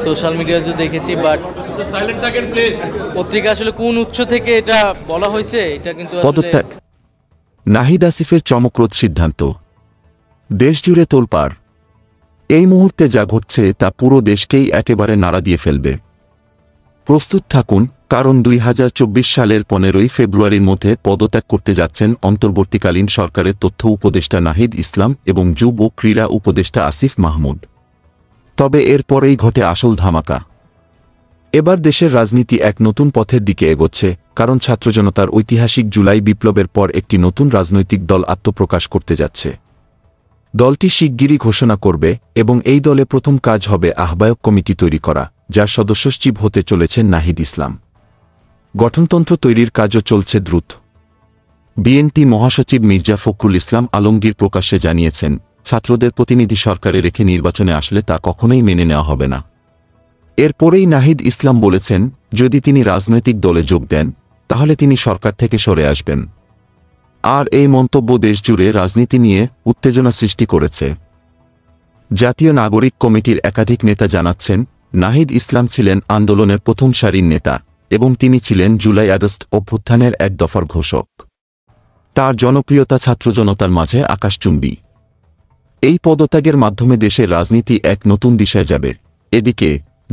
Social মিডিয়াতে দেখেছি, but পত্রিকা আসলে কোন উৎস থেকে এটা বলা হয়েছে এটা কিন্তু পদত্যাগ, নাহিদ আসিফের চমকপ্রদ সিদ্ধান্ত, দেশজুড়ে তোলপাড়। এই মুহূর্তে যা ঘটছে তা পুরো দেশকেই একেবারে নাড়া দিয়ে ফেলবে। প্রস্তুত থাকুন, কারণ 2024 সালের 15 ফেব্রুয়ারির মধ্যে পদত্যাগ করতে যাচ্ছেন অন্তর্বর্তীকালীন সরকারের তথ্য উপদেষ্টা নাহিদ ইসলাম এবং যুব ও ক্রীড়া উপদেষ্টা আসিফ মাহমুদ। তবে এরপরেই ঘটে আসল ধামাকা। এবার দেশের রাজনীতি এক নতুন পথের দিকে এগোচ্ছে, কারণ ছাত্রজনতার ঐতিহাসিক জুলাই বিপ্লবের পর একটি নতুন রাজনৈতিক দল আত্মপ্রকাশ করতে যাচ্ছে। দলটি শিগগিরই ঘোষণা করবে এবং এই দলে প্রথম কাজ হবে আহ্বায়ক কমিটি তৈরি করা, যার সদস্য সচিব হতে চলেছেন নাহিদ ইসলাম। গঠনতন্ত্র তৈরির কাজও চলছে দ্রুত। বিএনপি মহাসচিব মির্জা ফখরুল ইসলাম আলমগীর প্রকাশ্যে জানিয়েছেন, ছাত্রদের প্রতিনিধি সরকারে রেখে নির্বাচনে আসলে তা কখনোই মেনে নেওয়া হবে না। এরপরেই নাহিদ ইসলাম বলেছেন, যদি তিনি রাজনৈতিক দলে যোগ দেন তাহলে তিনি সরকার থেকে সরে আসবেন। আর এই মন্তব্য দেশজুড়ে রাজনীতি নিয়ে উত্তেজনা সৃষ্টি করেছে। জাতীয় নাগরিক কমিটির একাধিক নেতা জানাচ্ছেন, নাহিদ ইসলাম ছিলেন আন্দোলনের প্রথম সারির নেতা এবং তিনি ছিলেন জুলাই আগস্ট অভ্যুত্থানের এক দফার ঘোষক। তার জনপ্রিয়তা ছাত্রজনতার মাঝে আকাশচুম্বী। এই পদত্যাগের মাধ্যমে দেশের রাজনীতি এক নতুন দিশায় যাবে। এদিকে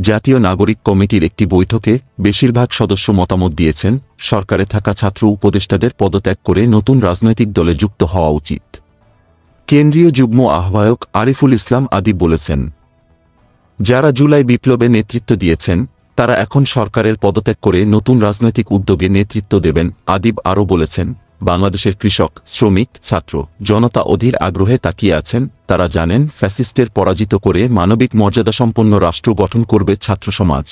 জাতীয় নাগরিক কমিটির একটি বৈঠকে বেশিরভাগ সদস্য মতামত দিয়েছেন, সরকারে থাকা ছাত্র উপদেষ্টাদের পদত্যাগ করে নতুন রাজনৈতিক দলে যুক্ত হওয়া উচিত। কেন্দ্রীয় যুগ্ম আহ্বায়ক আরিফুল ইসলাম আদিব বলেছেন, যারা জুলাই বিপ্লবে নেতৃত্ব দিয়েছেন তারা এখন সরকারের পদত্যাগ করে নতুন রাজনৈতিক উদ্যোগে নেতৃত্ব দেবেন। আদিব আরও বলেছেন, বাংলাদেশের কৃষক, শ্রমিক, ছাত্র জনতা অধীর আগ্রহে তাকিয়ে আছেন। তারা জানেন ফ্যাসিস্টের পরাজিত করে মানবিক মর্যাদাসম্পন্ন রাষ্ট্র গঠন করবে ছাত্র সমাজ।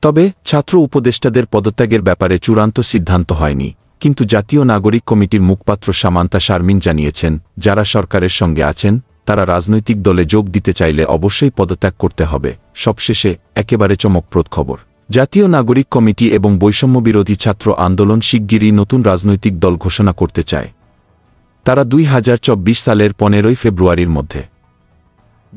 তবে ছাত্র উপদেষ্টাদের পদত্যাগের ব্যাপারে চূড়ান্ত সিদ্ধান্ত হয়নি, কিন্তু জাতীয় নাগরিক কমিটির মুখপাত্র সামান্তা শারমিন জানিয়েছেন, যারা সরকারের সঙ্গে আছেন তারা রাজনৈতিক দলে যোগ দিতে চাইলে অবশ্যই পদত্যাগ করতে হবে। সবশেষে একেবারে চমকপ্রদ খবর, জাতীয় নাগরিক কমিটি এবং বৈষম্যবিরোধী ছাত্র আন্দোলন শিগগিরই নতুন রাজনৈতিক দল ঘোষণা করতে চায়। তারা 2024 সালের 15 ফেব্রুয়ারির মধ্যে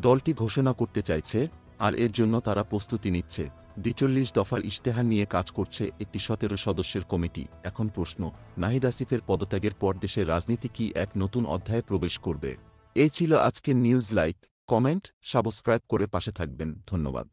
দলটি ঘোষণা করতে চাইছে, আর এর জন্য তারা প্রস্তুতি নিচ্ছে। 42 দফার ইশতেহার নিয়ে কাজ করছে একটি 17 সদস্যের কমিটি। এখন প্রশ্ন, নাহিদ আসিফের পদত্যাগের পর দেশের রাজনীতি কি এক নতুন অধ্যায়ে প্রবেশ করবে? এই ছিল আজকের নিউজ। লাইক, কমেন্ট, সাবস্ক্রাইব করে পাশে থাকবেন। ধন্যবাদ।